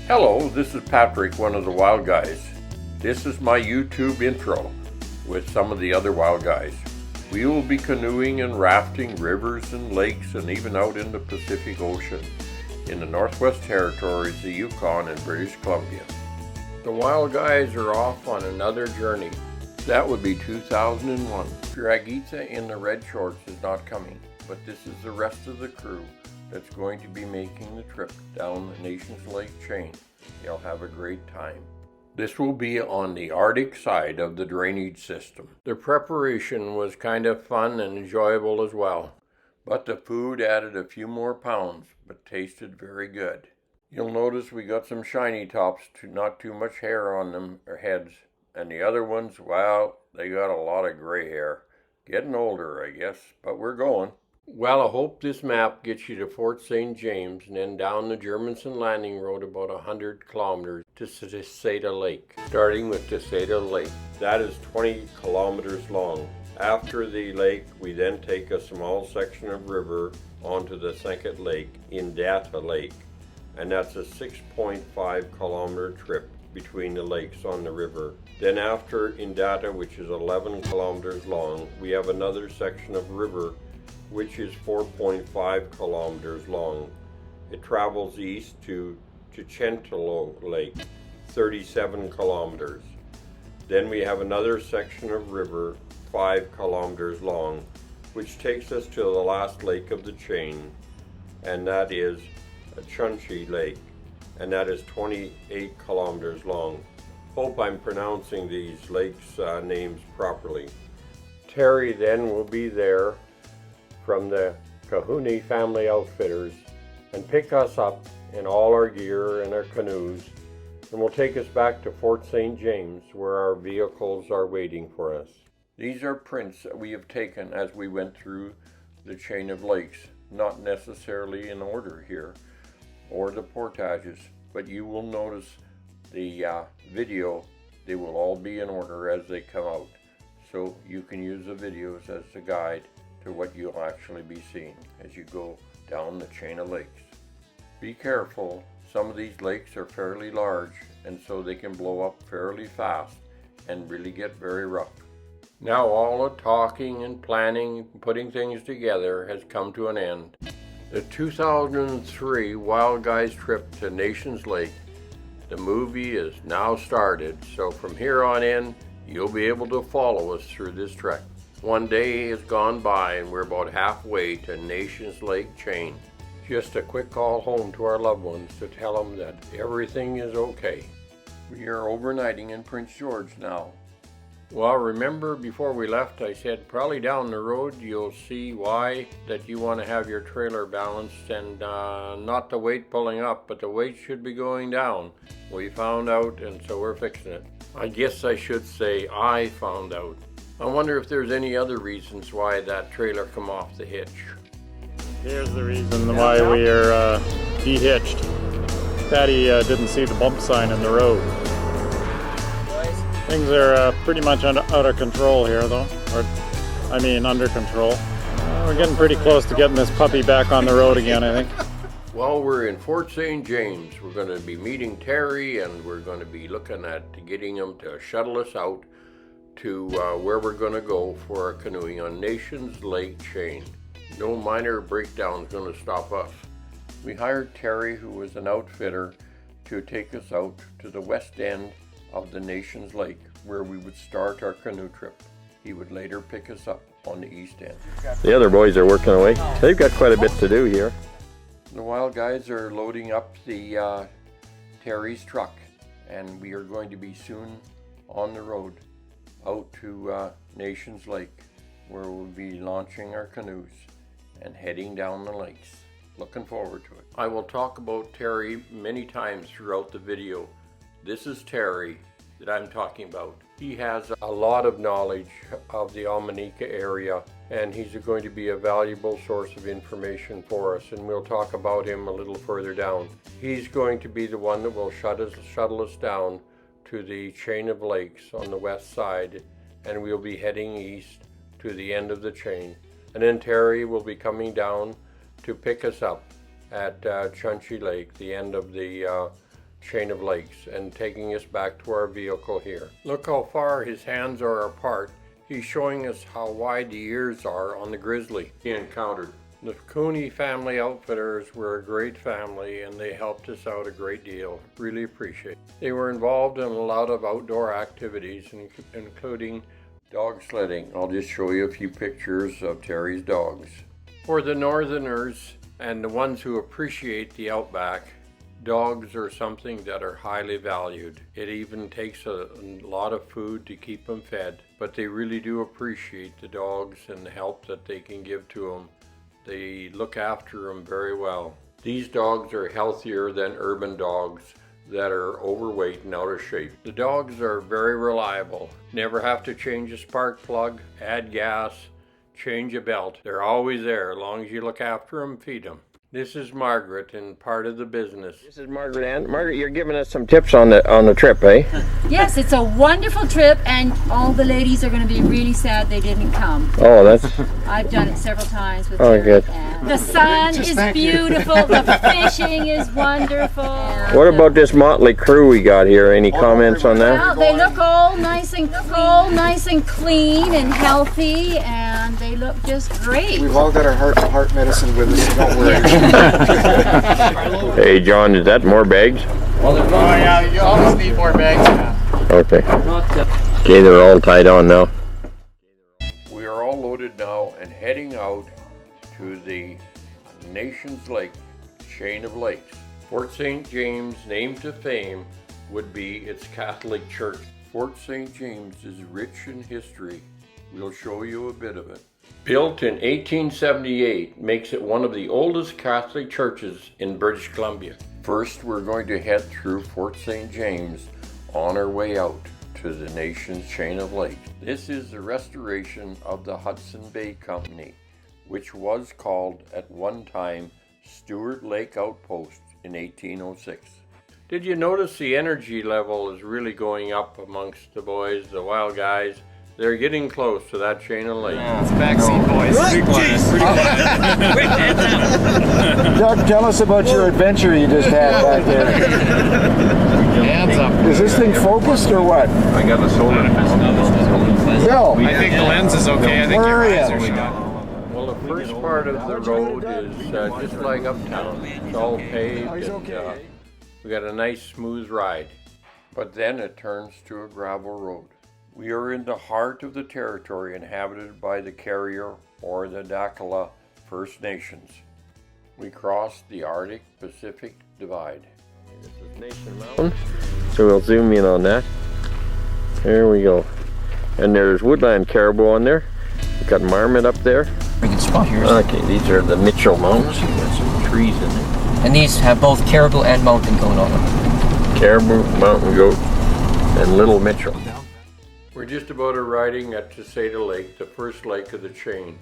Hello, this is Patrick, one of the wild guys. This is my YouTube intro with some of the other wild guys. We will be canoeing and rafting rivers and lakes and even out in the Pacific Ocean in the Northwest Territories, the Yukon, and British Columbia. The wild guys are off on another journey. That would be 2001. Dragitza in the red shorts is not coming, but this is the rest of the crew that's going to be making the trip down the Nations Lake chain. You'll have a great time. This will be on the Arctic side of the drainage system. The preparation was kind of fun and enjoyable as well, but the food added a few more pounds, but tasted very good. You'll notice we got some shiny tops, not too much hair on them, or heads, and the other ones, well, they got a lot of gray hair. Getting older, I guess, but we're going. Well, I hope this map gets you to Fort St. James and then down the Germanson Landing Road about 100 kilometers to Teseda Lake. Starting with Teseda Lake. That is 20 kilometers long. After the lake, we then take a small section of river onto the second lake, Indata Lake. And that's a 6.5 kilometer trip between the lakes on the river. Then after Indata, which is 11 kilometers long, we have another section of river which is 4.5 kilometers long. It travels east to Chentalo Lake, 37 kilometers. Then we have another section of river, 5 kilometers long, which takes us to the last lake of the chain, and that is Chunchi Lake, and that is 28 kilometers long. Hope I'm pronouncing these lakes' names properly. Terry then will be there from the Kahuni Family Outfitters and pick us up in all our gear and our canoes, and will take us back to Fort St. James where our vehicles are waiting for us. These are prints that we have taken as we went through the chain of lakes, not necessarily in order here or the portages, but you will notice the video, they will all be in order as they come out, so you can use the videos as a guide to what you'll actually be seeing as you go down the chain of lakes. Be careful, some of these lakes are fairly large and so they can blow up fairly fast and really get very rough. Now all the talking and planning, putting things together has come to an end. The 2003 Wild Guys trip to Nations Lake, the movie is now started, so from here on in you'll be able to follow us through this trek. One day has gone by and we're about halfway to Nations Lake chain. Just a quick call home to our loved ones to tell them that everything is okay. We are overnighting in Prince George now. Well, remember before we left I said probably down the road you'll see why that you want to have your trailer balanced and not the weight pulling up, but the weight should be going down. We found out, and so we're fixing it. I guess I should say I found out. I wonder if there's any other reasons why that trailer come off the hitch. Here's the reason why we are de-hitched. Daddy didn't see the bump sign in the road. Things are pretty much out of control here though, under control. We're getting pretty close to getting this puppy back on the road again, I think. Well, we're in Fort St. James. We're going to be meeting Terry and we're going to be looking at getting him to shuttle us out to where we're going to go for our canoeing on Nations Lake chain. No minor breakdown is going to stop us. We hired Terry, who was an outfitter, to take us out to the west end of the Nations Lake where we would start our canoe trip. He would later pick us up on the east end. The other boys are working away. They've got quite a bit to do here. The wild guys are loading up the Terry's truck, and we are going to be soon on the road out to Nations Lake, where we'll be launching our canoes and heading down the lakes. Looking forward to it. I will talk about Terry many times throughout the video. This is Terry that I'm talking about. He has a lot of knowledge of the Almanica area, and he's going to be a valuable source of information for us, and we'll talk about him a little further down. He's going to be the one that will shuttle us down to the chain of lakes on the west side, and we'll be heading east to the end of the chain. And then Terry will be coming down to pick us up at Chunchi Lake, the end of the chain of lakes and taking us back to our vehicle here. Look how far his hands are apart. He's showing us how wide the ears are on the grizzly he encountered. The Cooney family outfitters were a great family and they helped us out a great deal. Really appreciate it. They were involved in a lot of outdoor activities, including dog sledding. I'll just show you a few pictures of Terry's dogs. For the northerners and the ones who appreciate the outback, dogs are something that are highly valued. It even takes a lot of food to keep them fed, but they really do appreciate the dogs and the help that they can give to them. They look after them very well. These dogs are healthier than urban dogs that are overweight and out of shape. The dogs are very reliable. Never have to change a spark plug, add gas, change a belt. They're always there as long as you look after them, feed them. This is Margaret and part of the business. This is Margaret Ann. Margaret, you're giving us some tips on the trip, eh? Yes, it's a wonderful trip, and all the ladies are going to be really sad they didn't come. Oh, that's... I've done it several times with Oh, Terry, good. and the sun is beautiful, the fishing is wonderful. What about this motley crew we got here? Any comments on that? Well, they look all nice and clean and healthy, and they look just great. We've all got our heart medicine with us, so don't worry. Hey, John, is that more bags? Oh yeah, you always need more bags now. Okay. Okay, they're all tied on now. We are all loaded now and heading out to the Nations Lake chain of lakes. Fort St. James, named to fame, would be its Catholic church. Fort St. James is rich in history. We'll show you a bit of it. Built in 1878 makes it one of the oldest Catholic churches in British Columbia. First, we're going to head through Fort St. James on our way out to the nation's chain of lakes. This is the restoration of the Hudson Bay Company, which was called at one time Stewart Lake Outpost in 1806. Did you notice the energy level is really going up amongst the boys, the wild guys? They're getting close to that chain of lakes. It's backseat boys. Pretty quiet. Doug, tell us about your adventure you just had back there. Hands up. Is this thing focused or what? I got the solar. No. I think the lens is okay. I think Where your are eyes you? are shut. Well, the first part of the road is just like uptown. It's all paved and we got a nice smooth ride. But then it turns to a gravel road. We are in the heart of the territory inhabited by the Carrier or the Dakila First Nations. We cross the Arctic-Pacific Divide. This is Nation Mountain, so we'll zoom in on that. There we go. And there's woodland caribou on there. We've got marmot up there. We can spot here. Okay, these are the Mitchell Mountains. There's some trees in there. And these have both caribou and mountain goat on them. Caribou, mountain goat, and Little Mitchell. We're just about arriving at Teseda Lake, the first lake of the chain.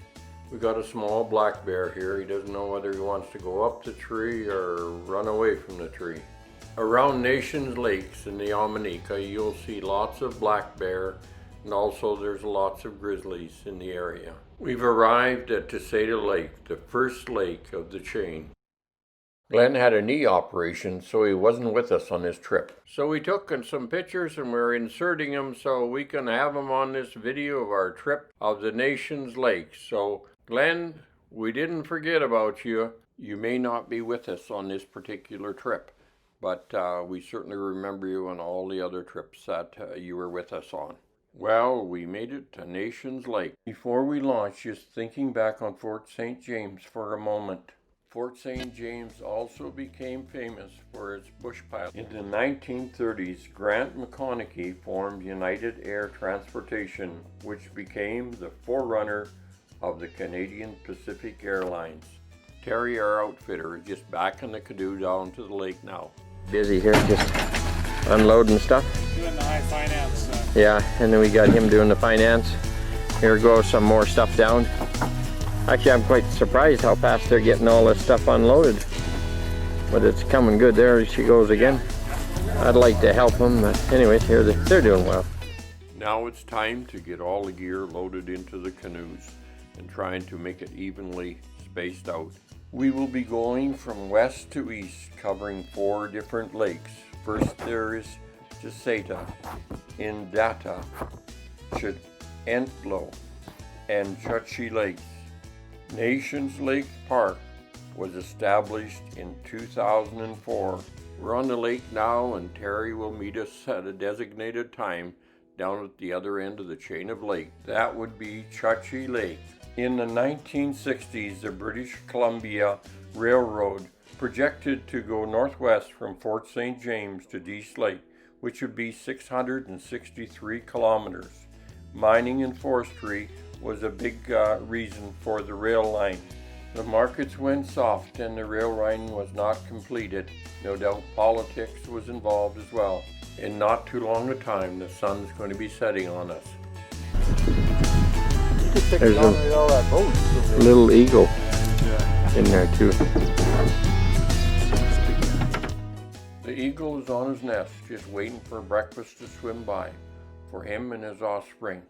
We got a small black bear here. He doesn't know whether he wants to go up the tree or run away from the tree. Around Nations Lakes in the Yamanika, you'll see lots of black bear, and also there's lots of grizzlies in the area. We've arrived at Teseda Lake, the first lake of the chain. Glenn had a knee operation, so he wasn't with us on this trip. So we took some pictures and we're inserting them so we can have them on this video of our trip of the Nations Lake. So Glenn, we didn't forget about you. You may not be with us on this particular trip, but we certainly remember you on all the other trips that you were with us on. Well, we made it to Nations Lake. Before we launched, just thinking back on Fort St. James for a moment. Fort St. James also became famous for its bush pilot. In the 1930s, Grant McConaughey formed United Air Transportation, which became the forerunner of the Canadian Pacific Airlines. Terry, our outfitter, is just backing the canoe down to the lake now. Busy here, just unloading stuff. Doing the high finance. Yeah, and then we got him doing the finance. Here goes some more stuff down. Actually, I'm quite surprised how fast they're getting all this stuff unloaded. But it's coming good. There she goes again. I'd like to help them, but anyways, here they're doing well. Now it's time to get all the gear loaded into the canoes and trying to make it evenly spaced out. We will be going from west to east, covering 4 different lakes. First there is Teseta, Indata, Entlo, and Chukchi Lakes. Nations Lake Park was established in 2004. We're on the lake now, and Terry will meet us at a designated time down at the other end of the chain of lake. That would be Chukchi Lake. In the 1960s, the British Columbia Railroad projected to go northwest from Fort St. James to Dease Lake, which would be 663 kilometers. Mining and forestry was a big reason for the rail line. The markets went soft and the rail line was not completed. No doubt politics was involved as well. In not too long a time, the sun's going to be setting on us. There's a little eagle in there too. The eagle is on his nest, just waiting for breakfast to swim by, for him and his offspring.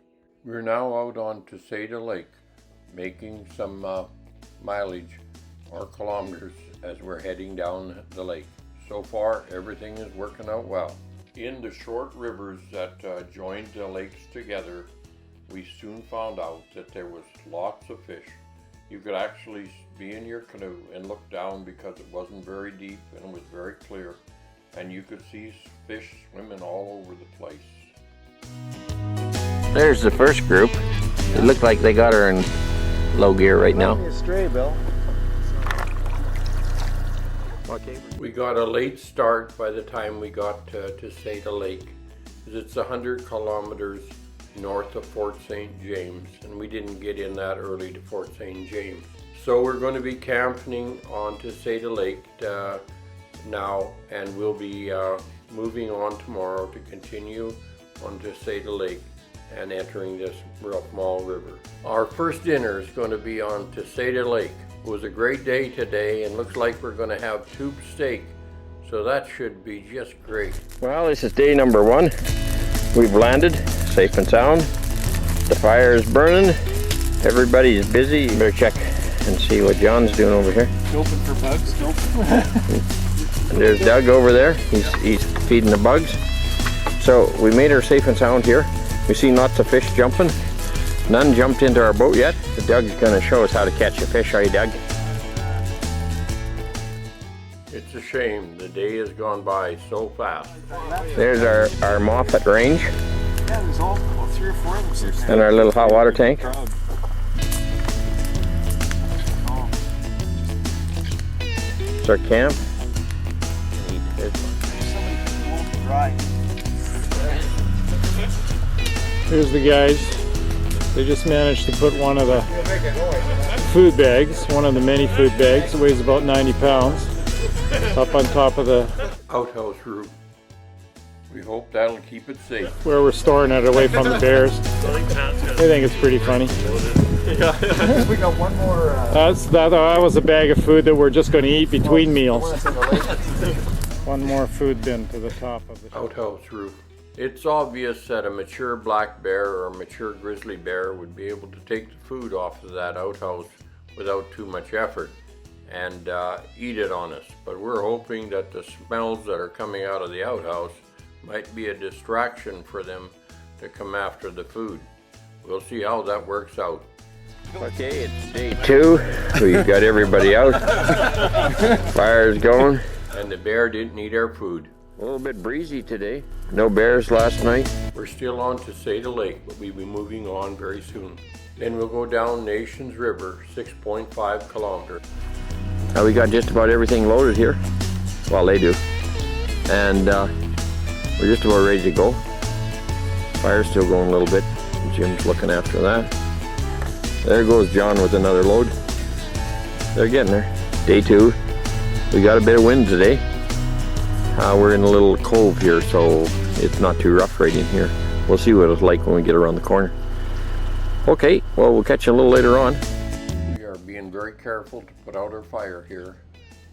We're now out on Teseta Lake, making some mileage or kilometers as we're heading down the lake. So far, everything is working out well. In the short rivers that joined the lakes together, we soon found out that there was lots of fish. You could actually be in your canoe and look down because it wasn't very deep and it was very clear, and you could see fish swimming all over the place. There's the first group. It looked like they got her in low gear right now. Stray, Bill. Okay. We got a late start by the time we got to Teseta Lake. It's 100 kilometers north of Fort St. James, and we didn't get in that early to Fort St. James. So we're going to be camping on Teseta Lake now, and we'll be moving on tomorrow to continue on Teseta Lake and entering this real small river. Our first dinner is going to be on Teseta Lake. It was a great day today, and looks like we're going to have tube steak, so that should be just great. Well, this is day number 1. We've landed safe and sound. The fire is burning. Everybody's busy. Better check and see what John's doing over here. Open for bugs, And there's Doug over there. He's feeding the bugs. So we made her safe and sound here. We've seen lots of fish jumping. None jumped into our boat yet. But Doug's going to show us how to catch a fish. Are you, Doug? It's a shame. The day has gone by so fast. There's our Moffat range. Yeah, there's all 3 or 4 of them. And our little hot water tank. It's our camp. Here's the guys. They just managed to put one of the food bags, one of the many food bags, it weighs about 90 pounds, up on top of the Outhouse roof. We hope that'll keep it safe. where we're storing it away from the bears. I think it's pretty funny. We got one more. That was a bag of food that we're just going to eat between meals. One more food bin to the top of the Outhouse roof. It's obvious that a mature black bear or a mature grizzly bear would be able to take the food off of that outhouse without too much effort and eat it on us. But we're hoping that the smells that are coming out of the outhouse might be a distraction for them to come after the food. We'll see how that works out. Okay, it's day 2. We've got everybody out. Fire's going. And the bear didn't eat our food. A little bit breezy today. No bears last night. We're still on Teseta Lake, but we'll be moving on very soon. Then we'll go down Nations River, 6.5 kilometers. We got just about everything loaded here. Well, they do. And we're just about ready to go. Fire's still going a little bit. Jim's looking after that. There goes John with another load. They're getting there. Day 2. We got a bit of wind today. We're in a little cove here, so it's not too rough right in here. We'll see what it's like when we get around the corner. Okay, well, we'll catch you a little later on. We are being very careful to put out our fire here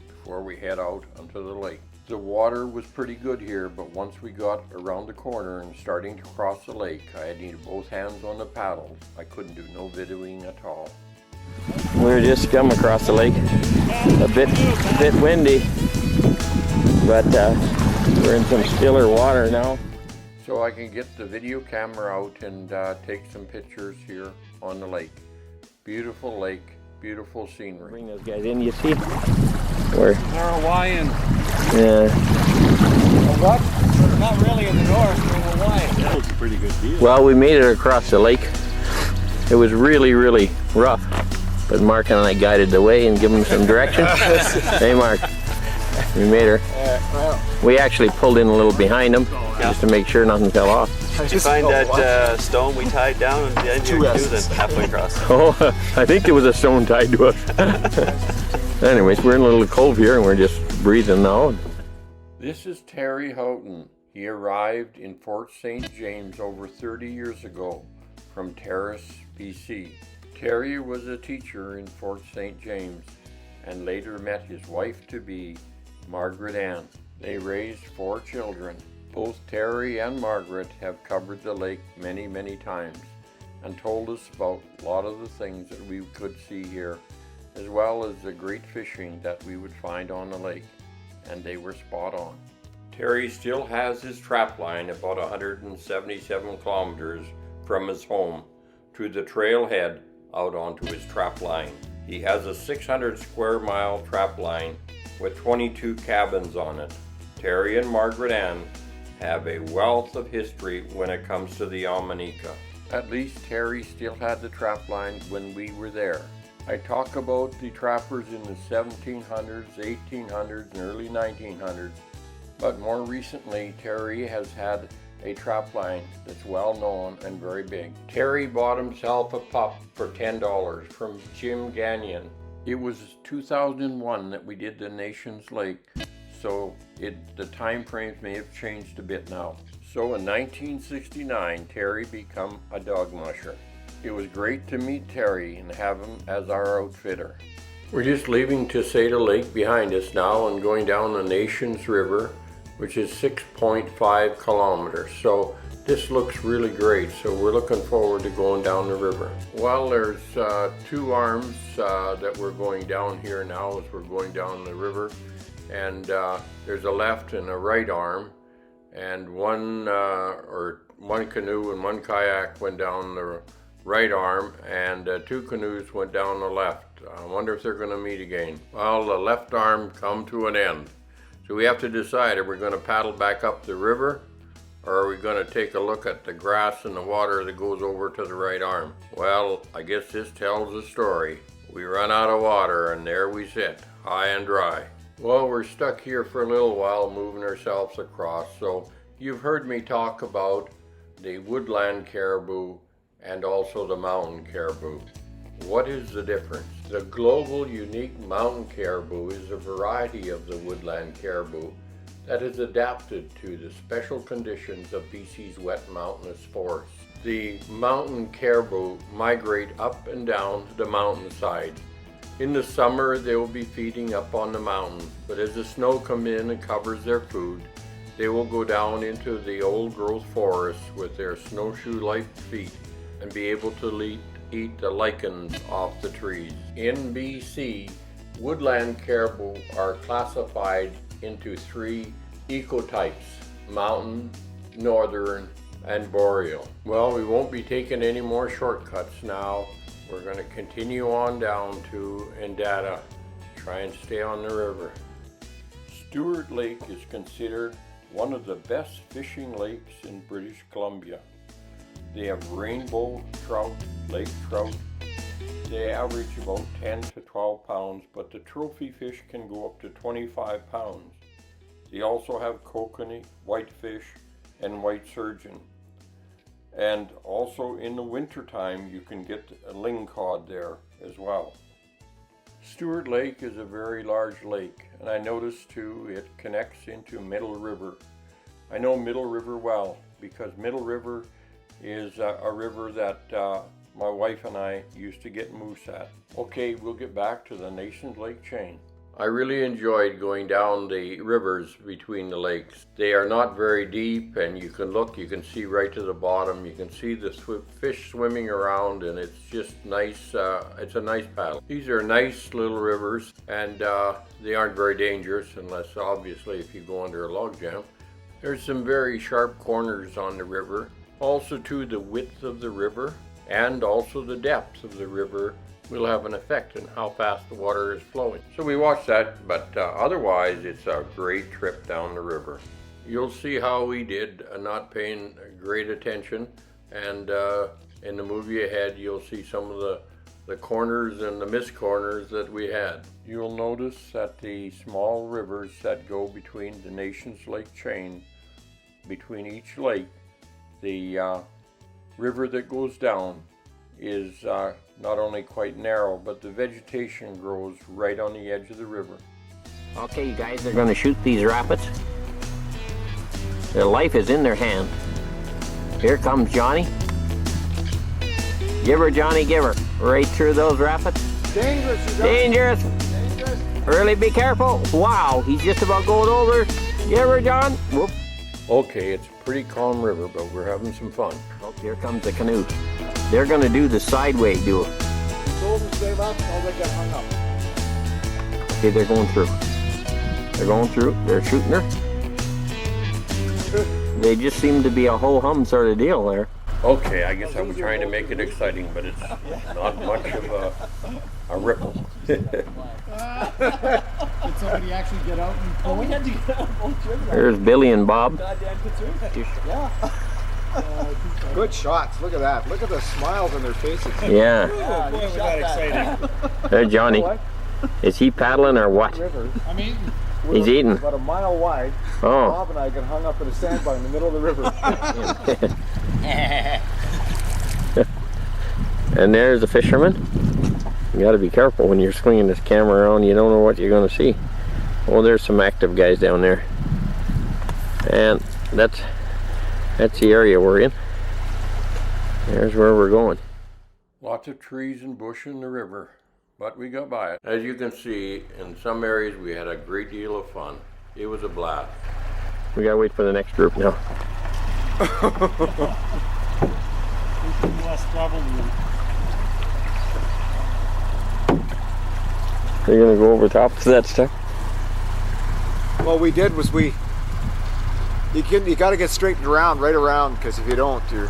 before we head out onto the lake. The water was pretty good here, but once we got around the corner and starting to cross the lake, I had needed both hands on the paddle. I couldn't do no videoing at all. We're just coming across the lake. A bit windy, but We're in some stiller water now. So I can get the video camera out and take some pictures here on the lake. Beautiful lake, beautiful scenery. Bring those guys in, you see? Where? They're Hawaiian. Yeah. What? Not really in the north, they're Hawaiian. That was a pretty good deal. Well, we made it across the lake. It was really, really rough. But Mark and I guided the way and gave him some direction. Hey, Mark. We made her. We actually pulled in a little behind him just to make sure nothing fell off. Did you find that stone we tied down and the end you then halfway across? Oh, I think there was a stone tied to us. Anyways, we're in a little cove here and we're just breathing now. This is Terry Houghton. He arrived in Fort St. James over 30 years ago from Terrace, BC. Terry was a teacher in Fort St. James and later met his wife-to-be, Margaret Ann. They raised 4 children. Both Terry and Margaret have covered the lake many, many times and told us about a lot of the things that we could see here, as well as the great fishing that we would find on the lake, and they were spot on. Terry still has his trap line about 177 kilometers from his home to the trailhead out onto his trap line. He has a 600 square mile trap line with 22 cabins on it. Terry and Margaret Ann have a wealth of history when it comes to the Dominica. At least Terry still had the trap line when we were there. I talk about the trappers in the 1700s, 1800s, and early 1900s, but more recently Terry has had a trap line that's well known and very big. Terry bought himself a pup for $10 from Jim Gagnon. It was 2001 that we did the Nations Lake, so the time frames may have changed a bit now. So in 1969, Terry became a dog musher. It was great to meet Terry and have him as our outfitter. We're just leaving Tuseta Lake behind us now and going down the Nations River, which is 6.5 kilometers. So this looks really great. So we're looking forward to going down the river. Well, there's 2 arms that we're going down here now as we're going down the river. And there's a left and a right arm. And one canoe and 1 kayak went down the right arm, and 2 canoes went down the left. I wonder if they're going to meet again. Well, the left arm come to an end. So we have to decide, are we going to paddle back up the river, or are we going to take a look at the grass and the water that goes over to the right arm? Well, I guess this tells the story. We run out of water and there we sit, high and dry. Well, we're stuck here for a little while moving ourselves across. So you've heard me talk about the woodland caribou and also the mountain caribou. What is the difference? The global unique mountain caribou is a variety of the woodland caribou that is adapted to the special conditions of BC's wet mountainous forests. The mountain caribou migrate up and down the mountainside. In the summer, they will be feeding up on the mountain, but as the snow comes in and covers their food, they will go down into the old growth forests with their snowshoe-like feet and be able to eat the lichens off the trees. In BC, woodland caribou are classified into 3 ecotypes: mountain, northern, and boreal. Well, we won't be taking any more shortcuts now. We're going to continue on down to Endata, try and stay on the river. Stewart Lake is considered one of the best fishing lakes in British Columbia. They have rainbow trout, lake trout. They average about 10 to 12 pounds, but the trophy fish can go up to 25 pounds. They also have kokanee, whitefish, and white surgeon. And also in the wintertime, you can get a lingcod there as well. Stewart Lake is a very large lake, and I noticed too it connects into Middle River. I know Middle River well because Middle River is a river that my wife and I used to get moose at. Okay, we'll get back to the Nations Lake chain. I really enjoyed going down the rivers between the lakes. They are not very deep, and you can look, you can see right to the bottom. You can see the fish swimming around, and it's just nice. It's a nice paddle. These are nice little rivers, and they aren't very dangerous unless obviously if you go under a log jam. There's some very sharp corners on the river. Also too, the width of the river and also the depth of the river will have an effect on how fast the water is flowing. So we watched that, but otherwise it's a great trip down the river. You'll see how we did not paying great attention, and in the movie ahead you'll see some of the corners and the missed corners that we had. You'll notice that the small rivers that go between the Nations Lake chain, between each lake, the river that goes down is not only quite narrow, but the vegetation grows right on the edge of the river. Okay, you guys, they're going to shoot these rapids. Their life is in their hand. Here comes Johnny. Give her, Johnny, give her. Right through those rapids. Dangerous. Dangerous. Really be careful. Wow, he's just about going over. Give her, John. Whoop. Okay, it's a pretty calm river, but we're having some fun. Oh, here comes the canoe. They're going to do the sideway deal. Told them to stay left, all they got hung up. Okay, they're going through. They're going through. They're shooting her. They just seem to be a ho-hum sort of deal there. Okay, I guess I was trying to make it exciting, but it's not much of a ripple. Did somebody actually get out and pull? We had to get out both trips. There's Billy and Bob. Yeah. Good shots. Look at that. Look at the smiles on their faces. Yeah. Boy, was that exciting. There's Johnny. Is he paddling or what? I'm eating. He's eating. About a mile wide. Oh. Bob and I got hung up in a sandbar in the middle of the river. And there's the fisherman. You got to be careful when you're swinging this camera around. You don't know what you're going to see. Oh, there's some active guys down there. And that's the area we're in. There's where we're going. Lots of trees and bush in the river, but we got by it. As you can see, in some areas we had a great deal of fun. It was a blast. We got to wait for the next group now. Less trouble. They're going to go over top of that stuff. What we did was you got to get straightened around, right around, because if you don't, you're...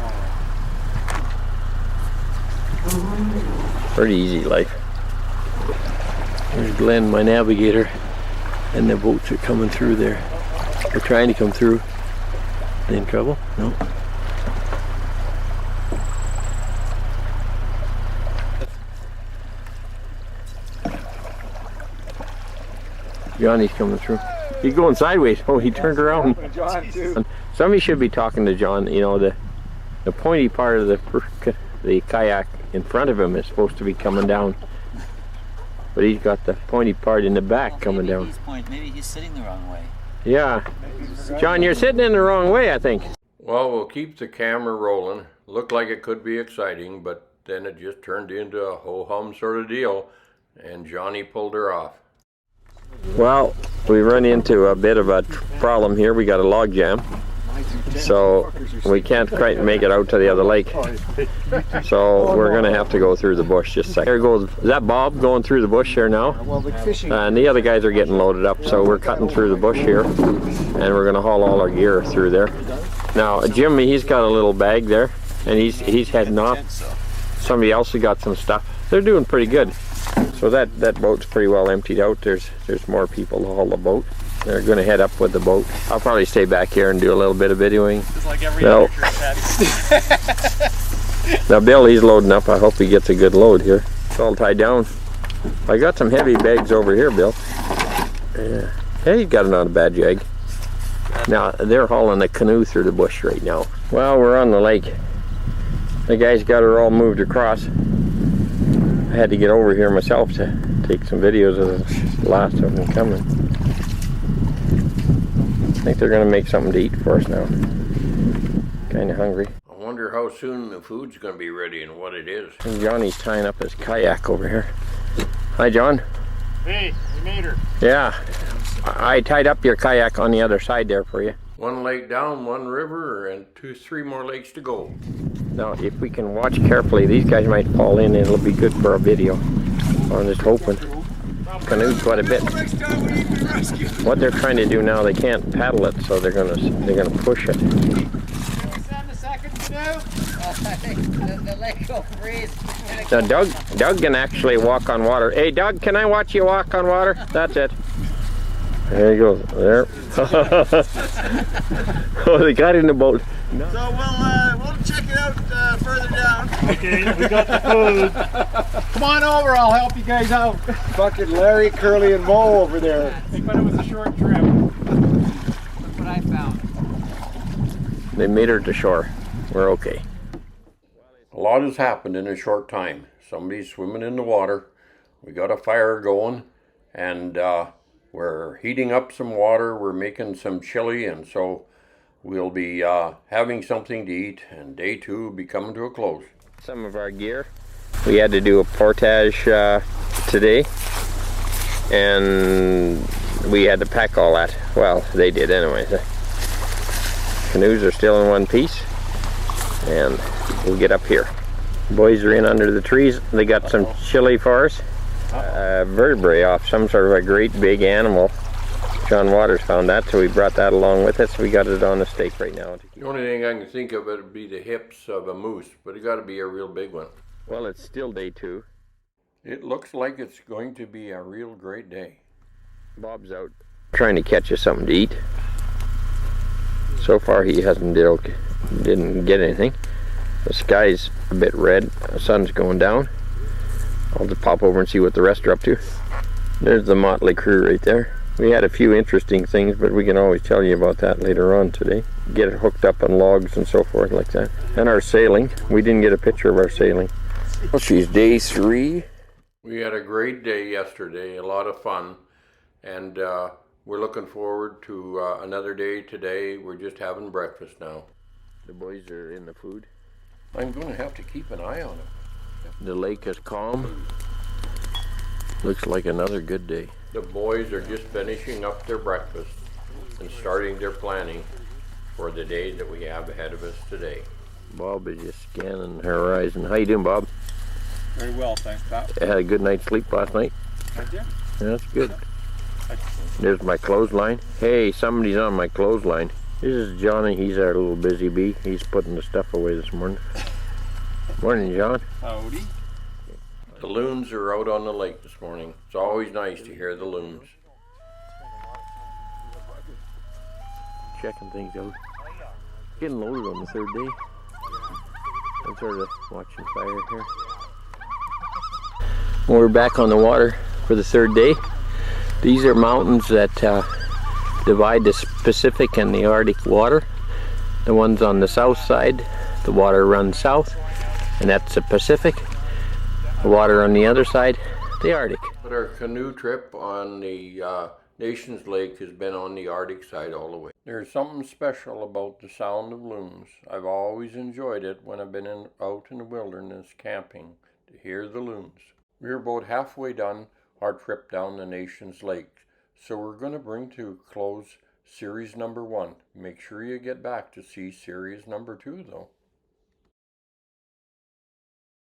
Pretty easy life. There's Glenn, my navigator, and the boats are coming through there. They're trying to come through. They in trouble? No. Johnny's coming through. He's going sideways. Oh, he turned around. John, too. Somebody should be talking to John. You know, the pointy part of the kayak in front of him is supposed to be coming down, but he's got the pointy part in the back coming down. Maybe he's sitting the wrong way. Yeah. John, you're sitting in the wrong way, I think. Well, we'll keep the camera rolling. Looked like it could be exciting, but then it just turned into a ho-hum sort of deal, and Johnny pulled her off. Well, we run into a bit of a problem here. We got a log jam, so we can't quite make it out to the other lake. So we're going to have to go through the bush just a second. Here goes, is that Bob going through the bush here now? And the other guys are getting loaded up, so we're cutting through the bush here, and we're going to haul all our gear through there. Now, Jimmy, he's got a little bag there, and he's heading off. Somebody else has got some stuff. They're doing pretty good. So that boat's pretty well emptied out. There's more people to haul the boat. They're going to head up with the boat. I'll probably stay back here and do a little bit of videoing. Just like every other trip. Now Bill, he's loading up. I hope he gets a good load here. It's all tied down. I got some heavy bags over here, Bill. Yeah, he's got it on a bad jag. Now they're hauling the canoe through the bush right now. Well, we're on the lake. The guys got her all moved across. I had to get over here myself to take some videos of the last of them coming. I think they're going to make something to eat for us now. Kind of hungry. I wonder how soon the food's going to be ready and what it is. And Johnny's tying up his kayak over here. Hi, John. Hey, you made her. Yeah, I tied up your kayak on the other side there for you. One lake down, one river, and 3 more lakes to go. Now, if we can watch carefully, these guys might fall in and it'll be good for a video. I'm just hoping. canoes quite a bit. What they're trying to do now, they can't paddle it, so they're gonna push it. Now Doug can actually walk on water. Hey Doug, can I watch you walk on water? That's it. There he goes. There. Oh, they got in the boat. So we'll check it out further down. Okay, we got the food. Come on over, I'll help you guys out. Fucking Larry, Curly, and Mo over there. But it was a short trip. That's what I found. They made her to shore. We're okay. A lot has happened in a short time. Somebody's swimming in the water. We got a fire going, and we're heating up some water. We're making some chili, and so we'll be having something to eat, and day 2 will be coming to a close. Some of our gear. We had to do a portage today, and we had to pack all that. Well, they did anyway. The canoes are still in one piece, and we'll get up here. Boys are in under the trees. They got some chili for us. Vertebrae off some sort of a great big animal. John Waters found that, so we brought that along with us. We got it on the stake right now. The only thing I can think of would be the hips of a moose, but it got to be a real big one. Well, it's still day 2. It looks like it's going to be a real great day. Bob's out trying to catch us something to eat. So far he didn't get anything. The sky's a bit red, the sun's going down. I'll just pop over and see what the rest are up to. There's the motley crew right there. We had a few interesting things, but we can always tell you about that later on today. Get it hooked up on logs and so forth like that. And our sailing. We didn't get a picture of our sailing. Well, she's day 3. We had a great day yesterday, a lot of fun, and we're looking forward to another day today. We're just having breakfast now. The boys are in the food. I'm going to have to keep an eye on them. The lake is calm. Looks like another good day. The boys are just finishing up their breakfast and starting their planning for the day that we have ahead of us today. Bob is just scanning the horizon. How you doing, Bob? Very well, thanks, Pat. I had a good night's sleep last night. I did. Yeah, that's good. There's my clothesline. Hey, somebody's on my clothesline. This is Johnny. He's our little busy bee. He's putting the stuff away this morning. Morning, John. Howdy. The loons are out on the lake this morning. It's always nice to hear the loons. Checking things out. Getting loaded on the 3rd day. I'm sort of watching fire here. We're back on the water for the 3rd day. These are mountains that divide the Pacific and the Arctic water. The ones on the south side, the water runs south, and that's the Pacific. The water on the other side, the Arctic. But our canoe trip on the Nations Lake has been on the Arctic side all the way. There's something special about the sound of loons. I've always enjoyed it when I've been out in the wilderness camping to hear the loons. We're about halfway done our trip down the Nations Lake, so we're going to bring to a close series number 1. Make sure you get back to see series number 2 though.